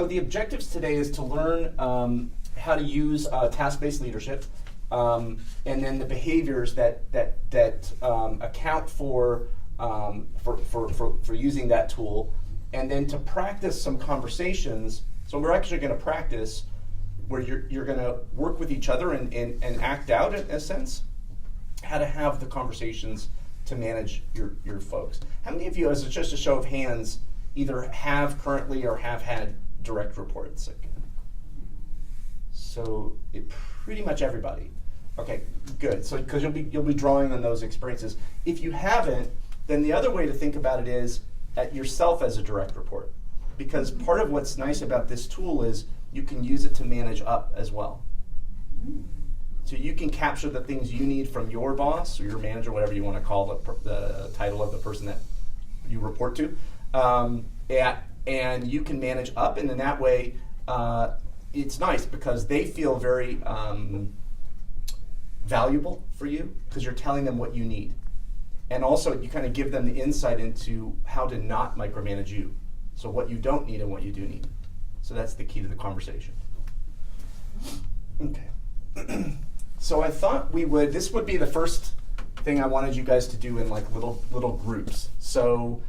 the objectives today is to learn how to use task-based leadership, and then the behaviors that account for using that tool, and then to practice some conversations. So we're actually going to practice where you're going to work with each other and act out, in a sense, how to have the conversations to manage your folks. How many of you, as just a show of hands, either have currently or have had direct reports? So pretty much everybody. Okay, good. So because you'll be drawing on those experiences. If you haven't, then the other way to think about it is at yourself as a direct report. Because part of what's nice about this tool is you can use it to manage up as well. So you can capture the things you need from your boss or your manager, whatever you want to call the title of the person that you report to, and you can manage up, and in that way, it's nice because they feel very valuable for you because you're telling them what you need. And also, you kind of give them the insight into how to not micromanage you. So what you don't need and what you do need. So that's the key to the conversation. Okay. So I thought this would be the first thing I wanted you guys to do in like little groups. So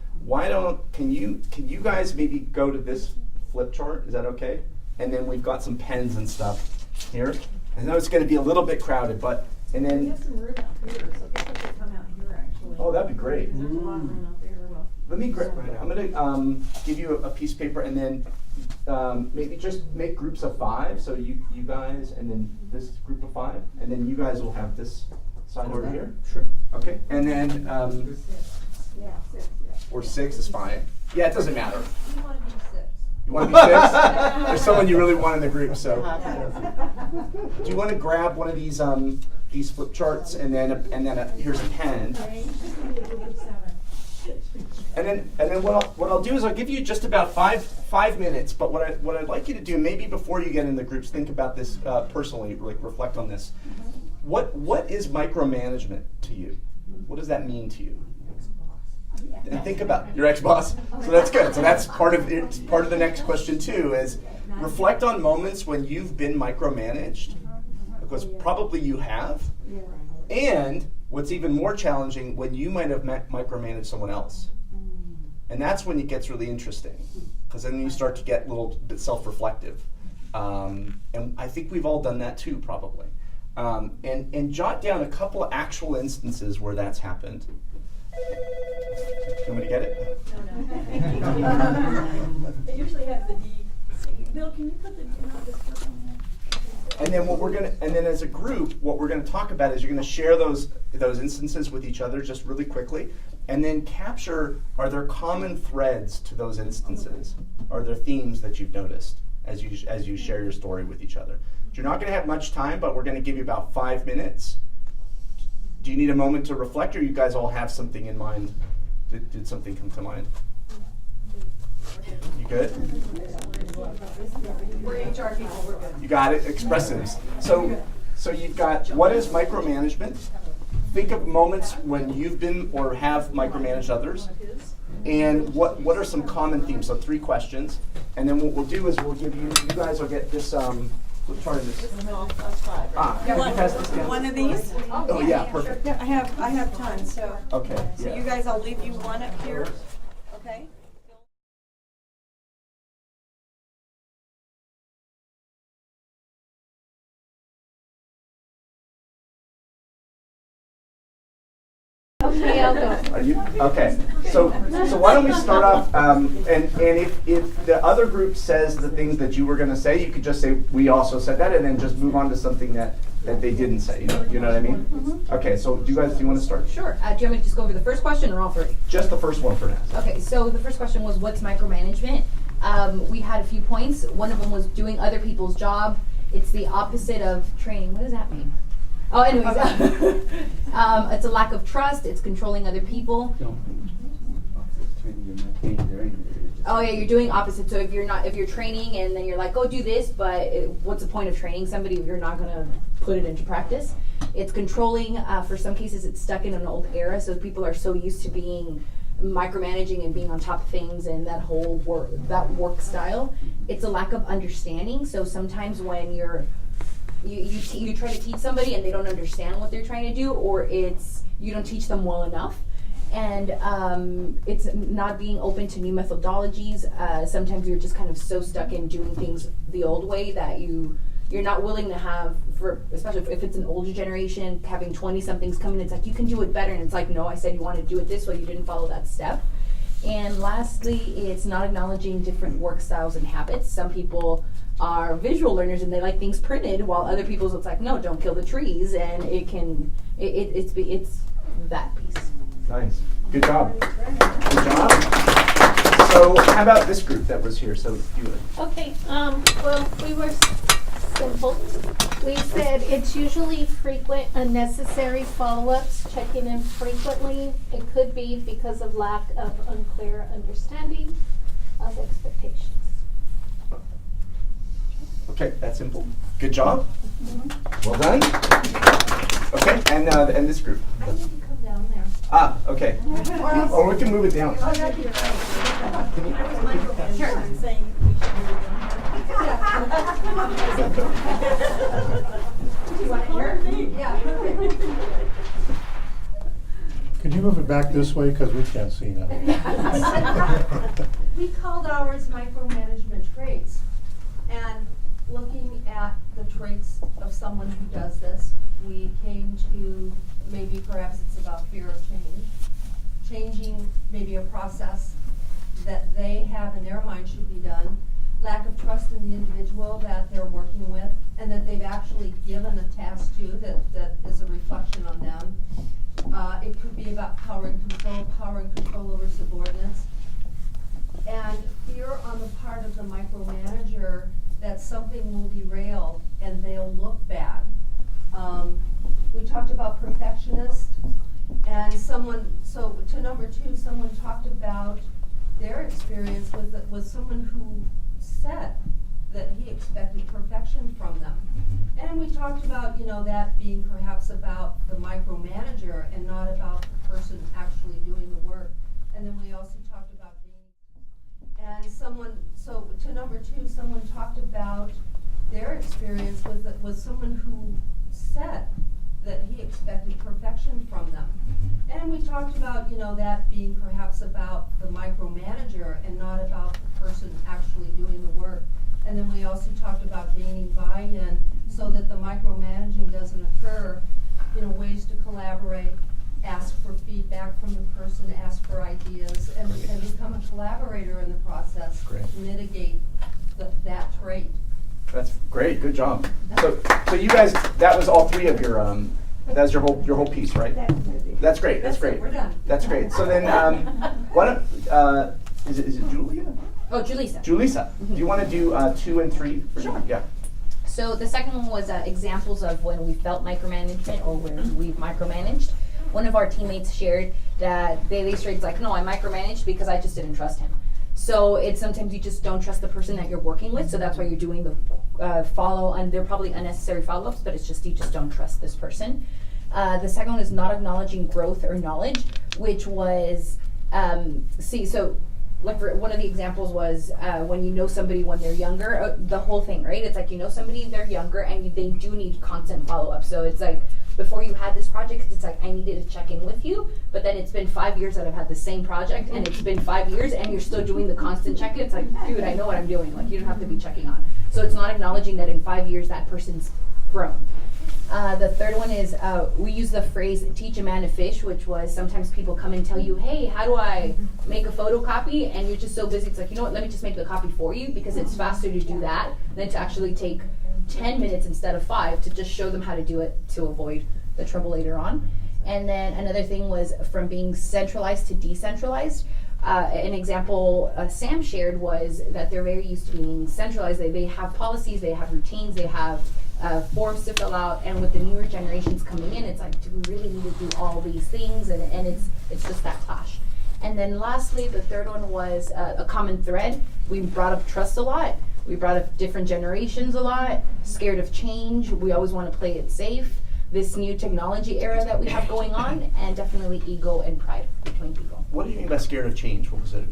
can you guys maybe go to this flip chart? Is that okay? And then we've got some pens and stuff here. I know it's going to be a little bit crowded, and then we have some room out here, so people could come out here actually. Oh, that'd be great. There's a lot of room out there. Let me grab. I'm going to give you a piece of paper, and then maybe just make groups of 5. So you guys, and then this group of 5, and then you guys will have this side over here. Sure. Okay. And then 6. Yeah, 6. Yeah. or 6 is fine. Yeah, it doesn't matter. You want to be 6. You want to be 6? There's someone you really want in the group. So, do you want to grab one of these flip charts, and then here's a pen. And then what I'll do is I'll give you just about five minutes. But what I'd like you to do, maybe before you get in the groups, think about this personally, like reflect on this. What is micromanagement to you? What does that mean to you? And think about your ex-boss. So that's good. So that's part of the next question too. Is reflect on moments when you've been micromanaged, because probably you have. And what's even more challenging, when you might have micromanaged someone else. And that's when it gets really interesting, because then you start to get a little bit self-reflective. And I think we've all done that too, probably. And jot down a couple of actual instances where that's happened. You want me to get it? No. It usually has the D. Bill, can you put the D on this one? And then as a group, what we're going to talk about is you're going to share those instances with each other just really quickly, and then capture, are there common threads to those instances? Are there themes that you've noticed as you share your story with each other? You're not going to have much time, but we're going to give you about 5 minutes. Do you need a moment to reflect, or you guys all have something in mind? Did something come to mind? You good? We're HR people, we're good. You got it, expressives. So you've got, what is micromanagement? Think of moments when you've been or have micromanaged others. And what are some common themes? So 3 questions. And then what we'll do is we'll give you guys will get this, what chart is this? One of these? Oh yeah, perfect. I have tons, so. Okay. So you guys, I'll leave you one up here, okay? Okay, I'll go. Are you okay? So why don't we start off? And if the other group says the things that you were going to say, you could just say we also said that, and then just move on to something that they didn't say. You know what I mean? Mm-hmm. Okay. So do you want to start? Sure. Do you want me to just go over the first question or all 3? Just the first one for now. Okay. So the first question was, what's micromanagement? We had a few points. One of them was doing other people's job. It's the opposite of training. What does that mean? Oh, anyways, it's a lack of trust. It's controlling other people. Oh yeah, you're doing opposite. So if you're training and then you're like, go do this, but what's the point of training somebody if you're not gonna put it into practice? It's controlling. For some cases, it's stuck in an old era. So people are so used to being micromanaging and being on top of things and that whole work style. It's a lack of understanding. So sometimes when you try to teach somebody and they don't understand what they're trying to do, or it's you don't teach them well enough, and it's not being open to new methodologies. Sometimes you're just kind of so stuck in doing things the old way that you're not willing to have, for especially if it's an older generation, having 20-somethings come in, it's like, you can do it better, and it's like, no, I said you want to do it this way, you didn't follow that step. And lastly, it's not acknowledging different work styles and habits. Some people are visual learners and they like things printed, while other people's it's like, no, don't kill the trees, and it's that piece. Nice. Good job. Good job. So how about this group that was here? So you. Okay, well, we were simple. We said it's usually frequent, unnecessary follow-ups, checking in frequently. It could be because of lack of unclear understanding of expectations. Okay, that's simple. Good job. Well done. Okay, and this group. I need to come down there. Okay. Or we can move it down. I was micromanaging, saying we should move it down. You want to hear? Yeah. Could you move it back this way, because we can't see now? We called ours micromanagement traits, and looking at the traits of someone who does this, we came to maybe perhaps it's about fear of change, changing maybe a process that they have in their mind should be done, lack of trust in the individual that they're working with, and that they've actually given a task to that is a reflection on them. It could be about power and control over subordinates, and fear on the part of the micromanager that something will derail and they'll look bad. We talked about perfectionist, and so to number 2, someone talked about their experience with someone who said that he expected perfection from them. And we talked about, that being perhaps about the micromanager and not about the person actually doing the work. And then we also talked about so to number 2, someone talked about their experience with someone who said that he expected perfection from them. And we talked about, that being perhaps about the micromanager and not about the person actually doing the work. And then we also talked about gaining buy-in so that the micromanaging doesn't occur, ways to collaborate, ask for feedback from the person, ask for ideas, and become a collaborator in the process. Great. To mitigate that trait. That's great. Good job. So you guys, that was all 3 of your that was your whole piece, right? That's great. That's great. We're done. That's great. So then, why don't is it Julia? Oh, Julissa. Julissa, do you want to do 2 and 3? Sure. Yeah. So the second one was examples of when we felt micromanagement or when we've micromanaged. One of our teammates shared that they straight like, no, I micromanaged because I just didn't trust him. So it's sometimes you just don't trust the person that you're working with, so that's why you're doing the follow, and they're probably unnecessary follow-ups, but it's just you just don't trust this person. The second one is not acknowledging growth or knowledge, which was, like for one of the examples was when you know somebody when they're younger, the whole thing, right? It's like you know somebody, they're younger, and they do need constant follow-up. So it's like, before you had this project, it's like, I needed to check in with you, but then it's been 5 years that I've had the same project, and it's been 5 years, and you're still doing the constant check-in. It's like, dude, I know what I'm doing. Like, you don't have to be checking on. So it's not acknowledging that in 5 years that person's grown. The third one is we use the phrase teach a man to fish, which was sometimes people come and tell you, hey, how do I make a photocopy? And you're just so busy, it's like, you know what, let me just make the copy for you, because it's faster to do that than to actually take 10 minutes instead of 5 to just show them how to do it to avoid the trouble later on. And then another thing was from being centralized to decentralized. An example Sam shared was that they're very used to being centralized. They have policies, they have routines, they have forms to fill out, and with the newer generations coming in, it's like, do we really need to do all these things? And it's just that clash. And then lastly, the third one was a common thread. We brought up trust a lot. We brought up different generations a lot, scared of change. We always want to play it safe. this new technology era that we have going on, and definitely ego and pride between people. What do you mean by scared of change? What was it?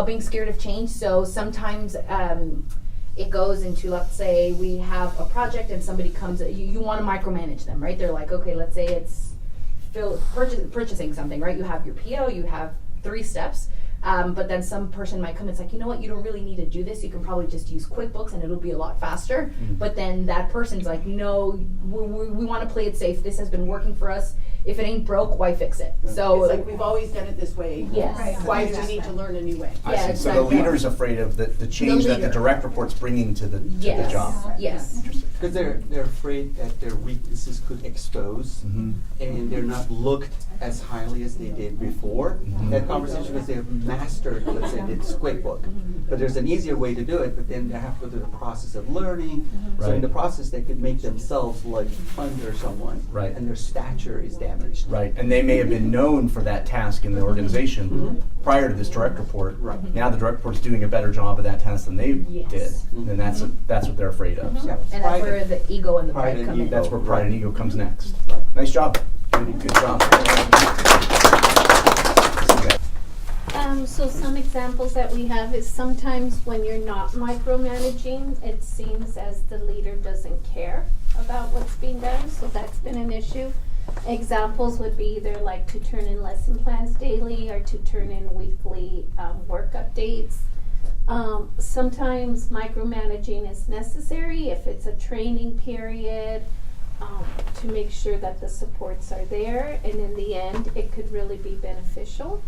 Being scared of change. So sometimes it goes into, let's say we have a project and somebody comes, you want to micromanage them, right? They're like, okay, let's say it's purchasing something, right? You have your PO, you have 3 steps. But then some person might come and it's like, you know what, you don't really need to do this. You can probably just use QuickBooks and it'll be a lot faster. But then that person's like, no, we want to play it safe. This has been working for us. If it ain't broke, why fix it? So It's like we've always done it this way. Yes. Right. Why do we need to learn a new way? I Yeah, see. So exactly. the leader's afraid of the change that the leader. direct report's bringing to the yes, job. yes. Because they're afraid that their weaknesses could expose, and they're not looked as highly as they did before. That conversation because they have mastered, let's say, it's QuickBook. But there's an easier way to do it, but then they have to go through the process of learning. So in Right. the process, they could make themselves like under someone, Right. and their stature is damaged. Right, and they may have been known for that task in the organization prior to this direct report. Right. Now the direct report's doing a better job of that task than they Yes. did, and that's what they're afraid of. So Yeah. And that's where the ego and the Pride pride and come in. ego. that's where pride and ego comes next. Right. Nice job. Good job. So some examples that we have is sometimes when you're not micromanaging, it seems as the leader doesn't care about what's being done, so that's been an issue. Examples would be either like to turn in lesson plans daily or to turn in weekly work updates. Sometimes micromanaging is necessary if it's a training period, to make sure that the supports are there, and in the end, it could really be beneficial.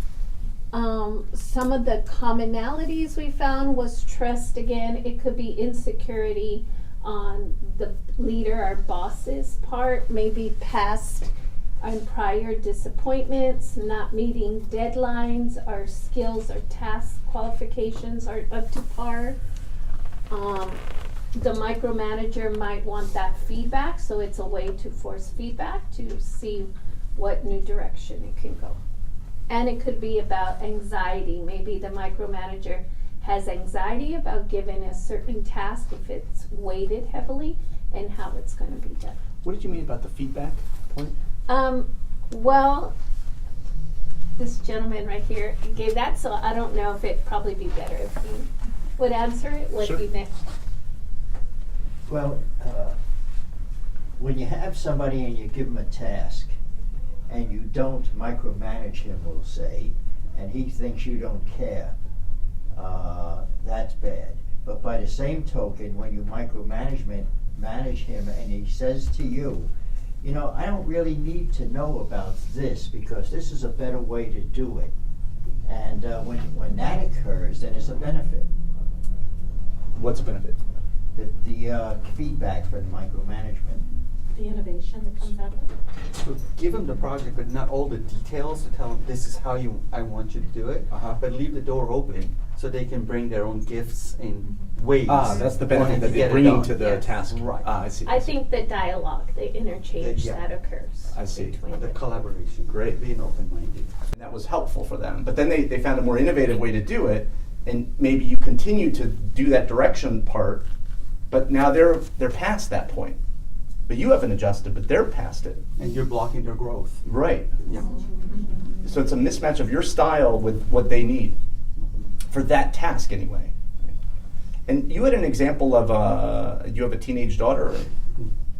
Some of the commonalities we found was trust again. It could be insecurity on the leader or boss's part, maybe past and prior disappointments, not meeting deadlines, or skills or task qualifications are up to par. The micromanager might want that feedback, so it's a way to force feedback to see what new direction it can go. And it could be about anxiety. Maybe the micromanager has anxiety about giving a certain task if it's weighted heavily and how it's going to be done. What did you mean about the feedback point? Well, this gentleman right here gave that, so I don't know if it'd probably be better if he would answer it, what Sure. he meant. Well, when you have somebody and you give them a task, and you don't micromanage him, we'll say, and he thinks you don't care, that's bad. But by the same token, when you manage him and he says to you, you know, I don't really need to know about this because this is a better way to do it. And when that occurs, then it's a benefit. What's the benefit? The feedback for the micromanagement. The innovation that comes out of it. So give them the project, but not all the details to tell them this is how I want you to do it. But leave the door open so they can bring their own gifts and ways. That's the benefit wanting that to they're get it bringing done. to the Yes. task. Right. I see. I think the dialogue, the interchange Yeah. that occurs. I see. Between The the collaboration. Great. Being open-minded. And that was helpful for them. But then they found a more innovative way to do it, and maybe you continue to do that direction part, but now they're past that point. But you haven't adjusted, but they're past it. And you're blocking their growth. Right. Yeah. So it's a mismatch of your style with what they need for that task anyway. And you had an example of you have a teenage daughter.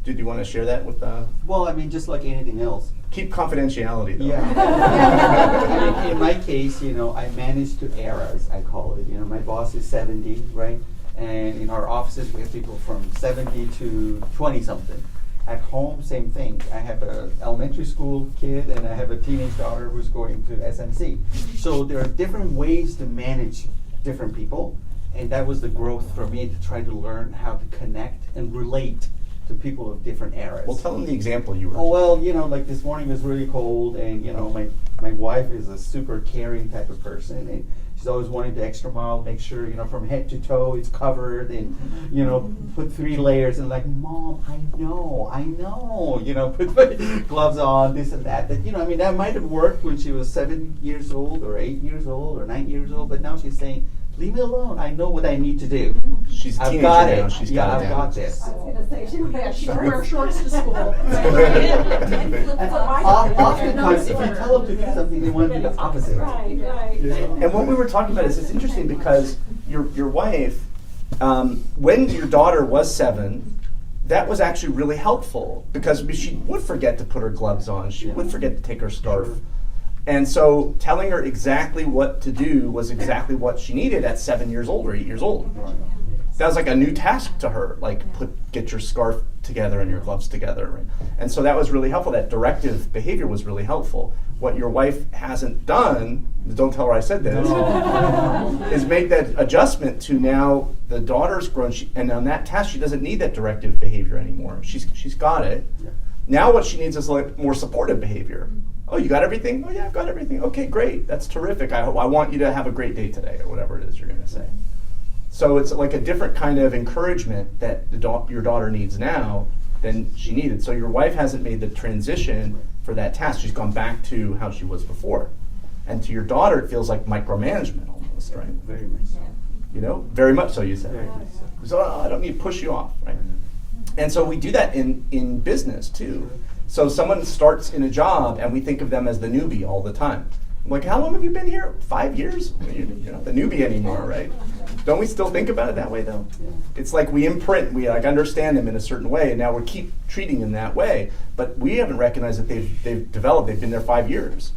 Did you want to share that with? Well, I mean, just like anything else. Keep confidentiality though. Yeah. In my case, you know, I manage to eras, I call it. You know, my boss is 70, right? And in our offices, we have people from 70 to 20-something. At home, same thing. I have an elementary school kid and I have a teenage daughter who's going to SMC. So there are different ways to manage different people. And that was the growth for me, to try to learn how to connect and relate to people of different eras. Well, tell them the example you were. Oh, well, you know, like this morning was really cold, and, you know, my wife is a super caring type of person, and she's always wanting the extra mile, make sure, you know, from head to toe it's covered, and, you know, put 3 layers, and like, Mom, I know, you know, put my gloves on, this and that. But, you know, I mean, that might have worked when she was 7 years old, or 8 years old, or 9 years old, but now she's saying, Leave me alone. I know what I need to do. She's a I've teenager got now. it. She's yeah, got it I've down. got this. I was gonna say, she don't wear shorts to school. Oftentimes, if you tell them to do something, they want to do the opposite. Right, right. And what we were talking about is it's interesting because your wife, when your daughter was 7, that was actually really helpful because she would forget to put her gloves on. She would forget to take her scarf. Sure. And so telling her exactly what to do was exactly what she needed at 7 years old or 8 years old. That was like a new task to her, like get your scarf together and your gloves together. Right? And so that was really helpful. That directive behavior was really helpful. What your wife hasn't done, don't tell her I said this, is make that adjustment to now the daughter's grown, and on that task she doesn't need that directive behavior anymore. She's got it. Yeah. Now what she needs is like more supportive behavior. Oh, you got everything? Oh yeah, I've got everything. Okay, great. That's terrific. I want you to have a great day today, or whatever it is you're going to say. So it's like a different kind of encouragement that your daughter needs now than she needed. So your wife hasn't made the transition for that task. She's gone back to how she was before. And to your daughter, it feels like micromanagement almost, right? Very much so. You know, very much so, you said. Very much so. So I don't need to push you off, right? And so we do that in business too. So someone starts in a job and we think of them as the newbie all the time. I'm like, how long have you been here? 5 years? You're not the newbie anymore, right? Don't we still think about it that way though? Yeah. It's like we imprint, we like understand them in a certain way, and now we keep treating them that way. But we haven't recognized that they've developed, they've been there 5 years.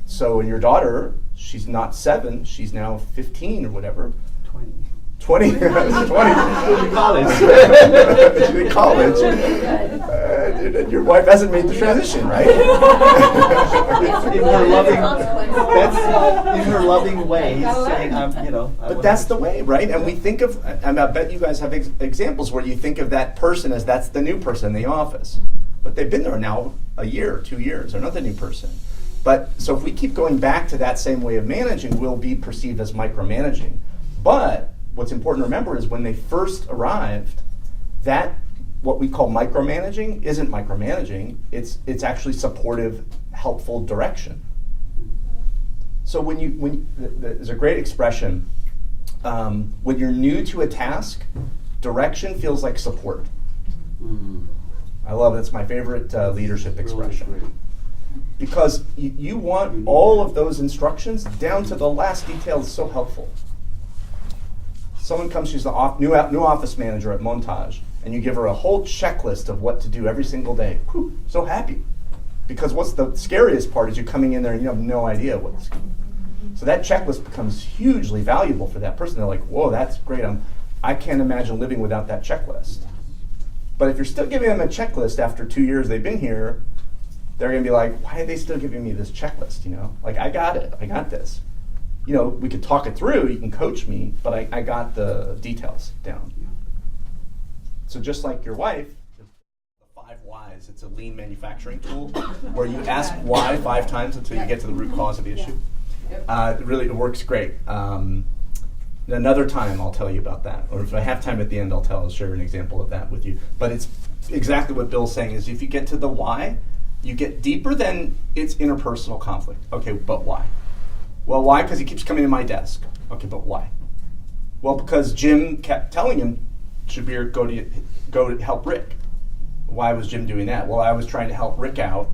So in your daughter, she's not 7, she's now 15 or whatever. 20. 20. She's in college. She's in college. And your wife hasn't made the transition, right? in her loving, that's in her loving way, saying, But that's the way, right? And we think of, and I bet you guys have examples where you think of that person as that's the new person in the office. But they've been there now a year, 2 years, they're not the new person. But so if we keep going back to that same way of managing, we'll be perceived as micromanaging. But what's important to remember is when they first arrived, that what we call micromanaging isn't micromanaging. It's actually supportive, helpful direction. So there's a great expression. When you're new to a task, direction feels like support. I love it. It's my favorite leadership expression. Really great. Because you want all of those instructions down to the last detail is so helpful. Someone comes, she's the new office manager at Montage, and you give her a whole checklist of what to do every single day. Whew, so happy. Because what's the scariest part is you coming in there and you have no idea what's going on. So that checklist becomes hugely valuable for that person. They're like, whoa, that's great. I can't imagine living without that checklist. But if you're still giving them a checklist after 2 years they've been here, they're going to be like, why are they still giving me this checklist? Like, I got it. I got this. We could talk it through, you can coach me, but I got the details down. So just like your wife, the 5 whys, it's a lean manufacturing tool where you ask why 5 times until you get to the root cause of the issue. It works great. Another time I'll tell you about that, or if I have time at the end, I'll share an example of that with you. But it's exactly what Bill's saying is if you get to the why, you get deeper than it's interpersonal conflict. Okay, but why? Well, why? Because he keeps coming to my desk. Okay, but why? Well, because Jim kept telling him, Shabir, go to help Rick. Why was Jim doing that? Well, I was trying to help Rick out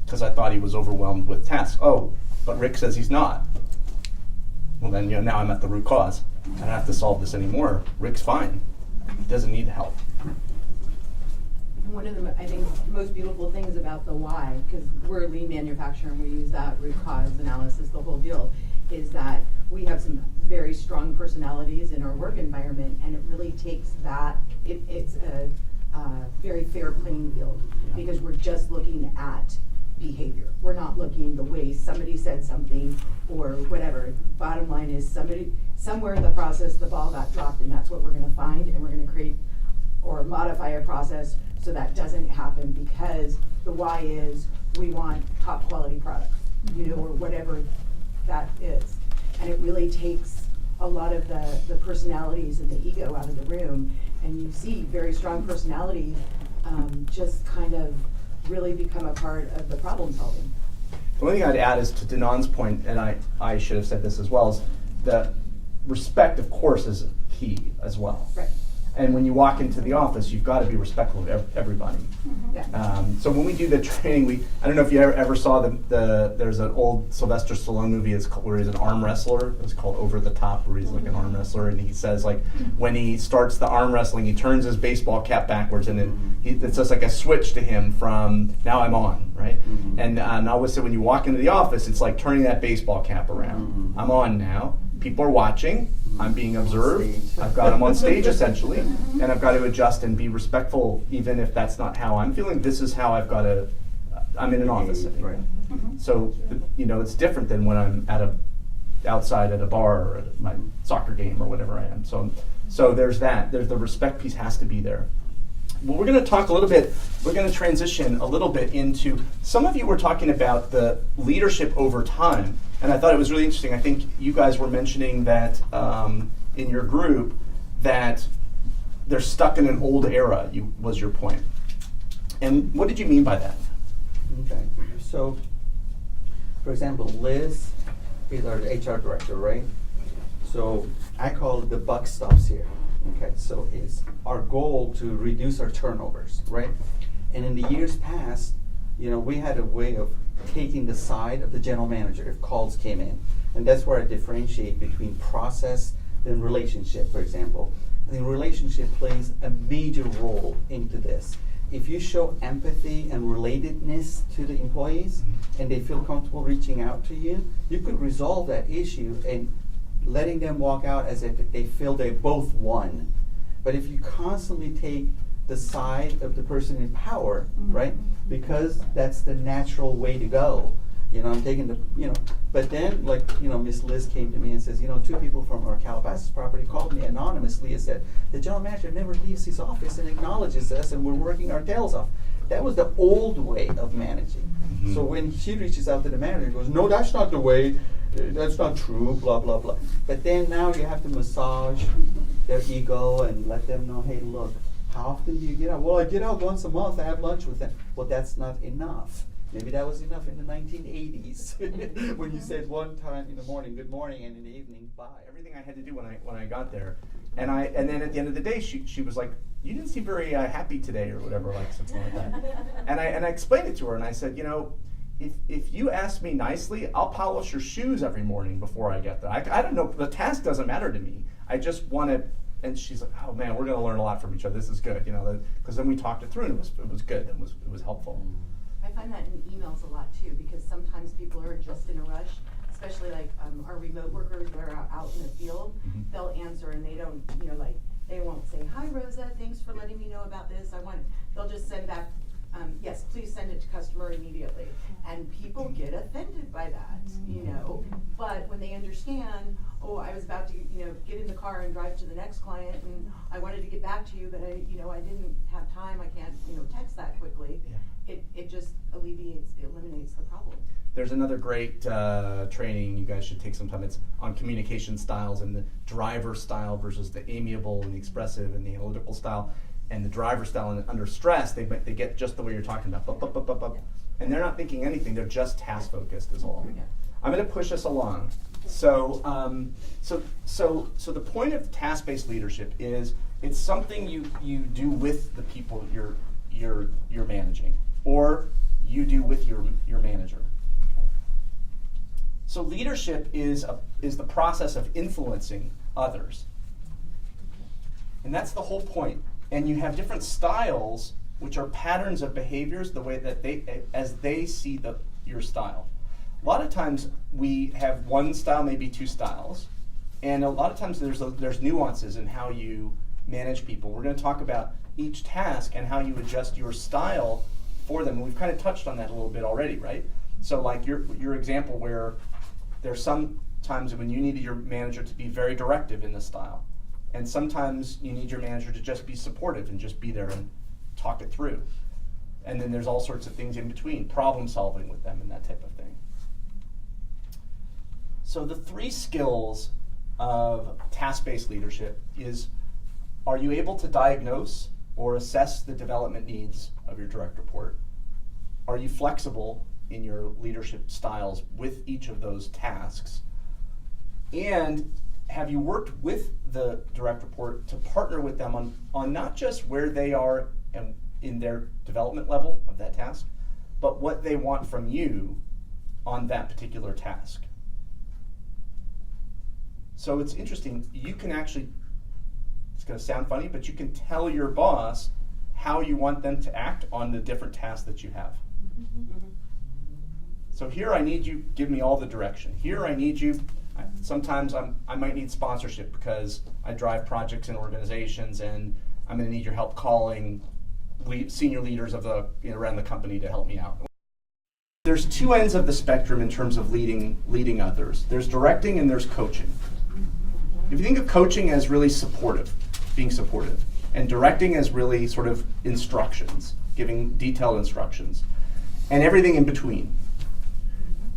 because I thought he was overwhelmed with tasks. Oh, but Rick says he's not. Well, then now I'm at the root cause. I don't have to solve this anymore. Rick's fine. He doesn't need help. One of the, I think, most beautiful things about the why, because we're a lean manufacturer and we use that root cause analysis, the whole deal, is that we have some very strong personalities in our work environment, and it really takes that, it's a very fair playing field, because we're just looking at behavior. We're not looking the way somebody said something or whatever. Bottom line is somewhere in the process the ball got dropped, and that's what we're going to find, and we're going to create or modify a process so that doesn't happen, because the why is we want top quality products, or whatever that is. And it really takes a lot of the personalities and the ego out of the room, and you see very strong personalities just kind of really become a part of the problem solving. The only thing I'd add is to Danon's point, and I should have said this as well, is respect, of course, is key as well. Right. And when you walk into the office, you've got to be respectful of everybody. Yeah. So when we do the training, I don't know if you ever saw there's an old Sylvester Stallone movie where he's an arm wrestler. It's called Over the Top, where he's like an arm wrestler, and he says like when he starts the arm wrestling, he turns his baseball cap backwards, and then it's just like a switch to him from now I'm on, right? And I always say when you walk into the office, it's like turning that baseball cap around. I'm on now. People are watching. I'm being observed. I've got them on stage essentially, and I've got to adjust and be respectful, even if that's not how I'm feeling. This is how I've got to. I'm in an office setting, Right. so it's different than when I'm outside at a bar or at my soccer game or whatever I am. So there's that. There's the respect piece has to be there. Well, we're going to talk a little bit. We're going to transition a little bit into. Some of you were talking about the leadership over time. And I thought it was really interesting. I think you guys were mentioning that in your group that they're stuck in an old era, was your point. And what did you mean by that? Okay. So, for example, Liz is our HR director, right? So I call it the buck stops here. Okay. So it's our goal to reduce our turnovers, right? And in the years past, we had a way of taking the side of the general manager if calls came in. And that's where I differentiate between process and relationship, for example. I think relationship plays a major role into this. If you show empathy and relatedness to the employees and they feel comfortable reaching out to you, you could resolve that issue and letting them walk out as if they feel they both won. But if you constantly take the side of the person in power, right? Because that's the natural way to go. I'm taking but then Miss Liz came to me and says, 2 people from our Calabasas property called me anonymously and said, the general manager never leaves his office and acknowledges us and we're working our tails off. That was the old way of managing. So when she reaches out to the manager and goes, no, that's not the way, that's not true, blah, blah, blah. But then now you have to massage their ego and let them know, hey, look, how often do you get out? Well, I get out once a month. I have lunch with them. Well, that's not enough. Maybe that was enough in the 1980s when you said one time in the morning, good morning, and in the evening, bye. Everything I had to do when I got there, and then at the end of the day, she was like, "You didn't seem very happy today," or whatever, like something like that. And I explained it to her, and I said, if you ask me nicely, I'll polish your shoes every morning before I get there. I don't know. The task doesn't matter to me. I just want to. And she's like, "Oh man, we're going to learn a lot from each other. This is good, because then we talked it through, and it was good. It was helpful." I find that in emails a lot too, because sometimes people are just in a rush, especially like our remote workers that are out in the field. They'll answer and they don't, they won't say, "Hi Rosa, thanks for letting me know about this. They'll just send back, yes, please send it to customer immediately." And people get offended by that, but when they understand, oh, I was about to, get in the car and drive to the next client and I wanted to get back to you, but I didn't have time. I can't, text that quickly. Yeah. It just eliminates the problem. There's another great training you guys should take sometime. It's on communication styles and the driver style versus the amiable and the expressive and the analytical style. And the driver style, and under stress, they get just the way you're talking about. Bup, bup, bup, bup, bup. Yeah. And they're not thinking anything. They're just task focused is all. Yeah. I'm going to push us along. So the point of task-based leadership is it's something you do with the people you're managing, or you do with your manager. Okay? So leadership is the process of influencing others, and that's the whole point. And you have different styles, which are patterns of behaviors, the way that they see your style. A lot of times we have one style, maybe 2 styles, and a lot of times there's nuances in how you manage people. We're going to talk about each task and how you adjust your style for them. And we've kind of touched on that a little bit already, right? So like your example where there's some times when you needed your manager to be very directive in the style, and sometimes you need your manager to just be supportive and just be there and talk it through. And then there's all sorts of things in between, problem solving with them and that type of thing. So the 3 skills of task-based leadership is, are you able to diagnose or assess the development needs of your direct report? Are you flexible in your leadership styles with each of those tasks? And have you worked with the direct report to partner with them on not just where they are and in their development level of that task, but what they want from you on that particular task? So it's interesting, you can actually, it's going to sound funny, but you can tell your boss how you want them to act on the different tasks that you have. So here I need you, give me all the direction. Here I need you, sometimes I might need sponsorship because I drive projects in organizations and I'm going to need your help calling senior leaders of the around the company to help me out. There's two ends of the spectrum in terms of leading others. There's directing and there's coaching. If you think of coaching as really supportive, being supportive, and directing as really sort of instructions, giving detailed instructions, and everything in between.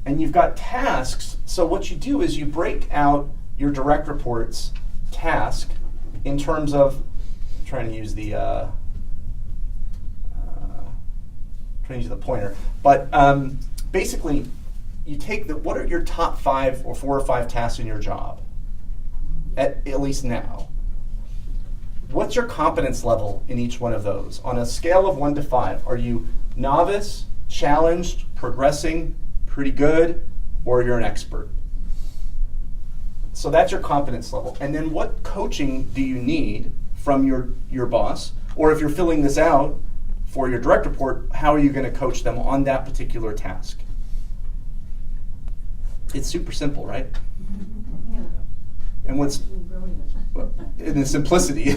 And you've got tasks, so what you do is you break out your direct reports task in terms of, trying to use the pointer, but basically you take what are your top 5 or 4 or 5 tasks in your job, at least now. What's your competence level in each one of those? On a scale of 1 to 5, are you novice, challenged, progressing, pretty good, or you're an expert? So that's your competence level. And then what coaching do you need from your boss? Or if you're filling this out for your direct report, how are you going to coach them on that particular task? It's super simple, right? And what's in the simplicity,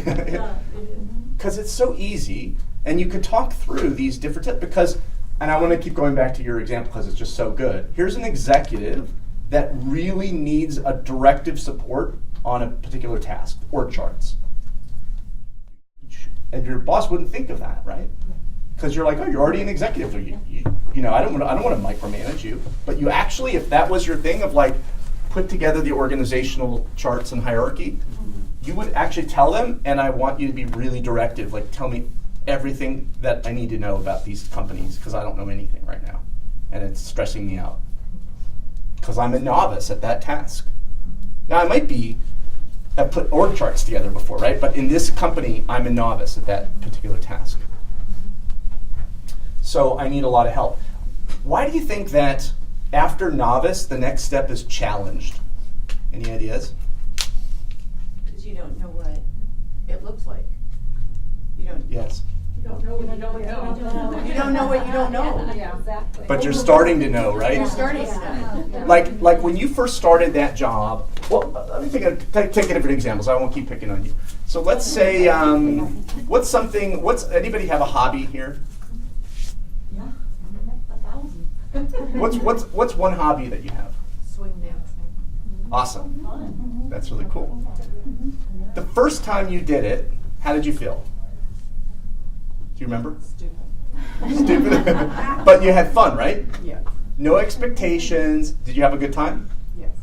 because it's so easy, and you could talk through these different tips because, and I want to keep going back to your example because it's just so good. Here's an executive that really needs a directive support on a particular task, org charts. And your boss wouldn't think of that, right? Because you're like, oh, you're already an executive. So you know, I don't want to micromanage you. But you actually, if that was your thing of like, put together the organizational charts and hierarchy, you would actually tell them, and I want you to be really directive. Like, tell me everything that I need to know about these companies because I don't know anything right now. And it's stressing me out because I'm a novice at that task. Now, I've put org charts together before, right? But in this company, I'm a novice at that particular task. So I need a lot of help. Why do you think that after novice, the next step is challenged? Any ideas? Because you don't know what it looks like. You don't. Yes. You don't know what you don't know. You don't know what you don't know. Yeah, exactly. But you're starting to know, right? You're starting to know. Like when you first started that job, well, let me take a different example, so I won't keep picking on you. So let's say, anybody have a hobby here? Yeah, 1,000. What's one hobby that you have? Swing dancing. Awesome. That's really cool. The first time you did it, how did you feel? Do you remember? Stupid. But you had fun, right? Yeah. No expectations. Did you have a good time? Yes.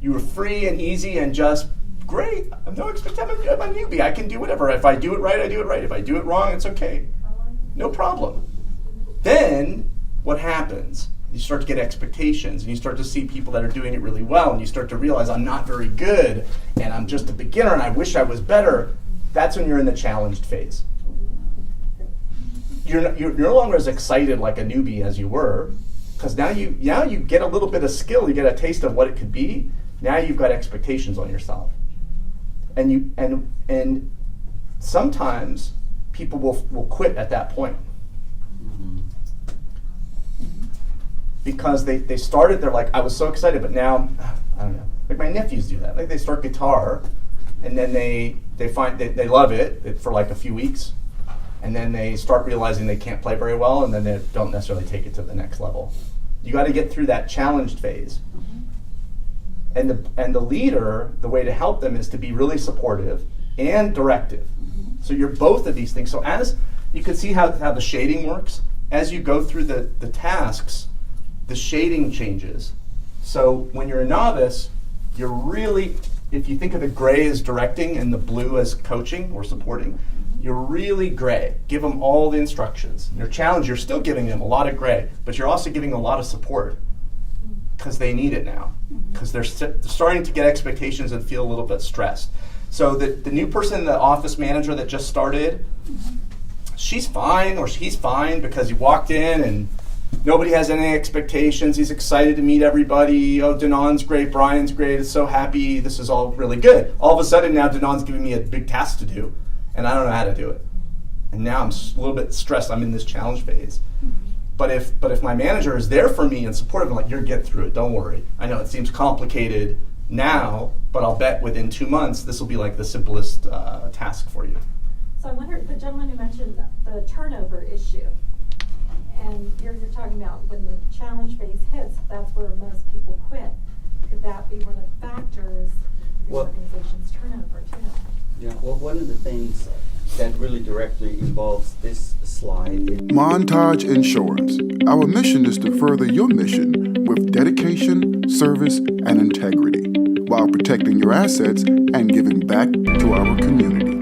You were free and easy and just great. No expectation. I'm a newbie. I can do whatever. If I do it right, I do it right. If I do it wrong, it's okay. No problem. Then what happens? You start to get expectations and you start to see people that are doing it really well and you start to realize I'm not very good and I'm just a beginner and I wish I was better. That's when you're in the challenged phase. You're no longer as excited like a newbie as you were, because now you get a little bit of skill, you get a taste of what it could be. Now you've got expectations on yourself, and sometimes people will quit at that point because they started. They're like, I was so excited, but now I don't know. Like my nephews do that. Like they start guitar, and then they find they love it for like a few weeks. And then they start realizing they can't play very well, and then they don't necessarily take it to the next level. You got to get through that challenged phase. And the leader, the way to help them is to be really supportive and directive. So you're both of these things. So as you can see how the shading works, as you go through the tasks, the shading changes. So when you're a novice, you're really, if you think of the gray as directing and the blue as coaching or supporting, you're really gray. Give them all the instructions. Your challenge, you're still giving them a lot of gray, but you're also giving a lot of support. because they need it now, because they're starting to get expectations and feel a little bit stressed. So the new person, the office manager that just started, she's fine or he's fine because he walked in and nobody has any expectations. He's excited to meet everybody. Oh, Danon's great, Brian's great, is so happy, this is all really good. All of a sudden now Danon's giving me a big task to do and I don't know how to do it. And now I'm a little bit stressed. I'm in this challenge phase. But if my manager is there for me and supportive, I'm like, you're get through it, don't worry. I know it seems complicated now, but I'll bet within 2 months this will be like the simplest task for you. So I wonder, the gentleman who mentioned the turnover issue, and you're talking about when the challenge phase hits, that's where most people quit. Could that be one of the factors of your Well- organization's turnover too? Yeah, well, one of the things that really directly involves this slide is Montage Insurance. Our mission is to further your mission with dedication, service, and integrity while protecting your assets and giving back to our community.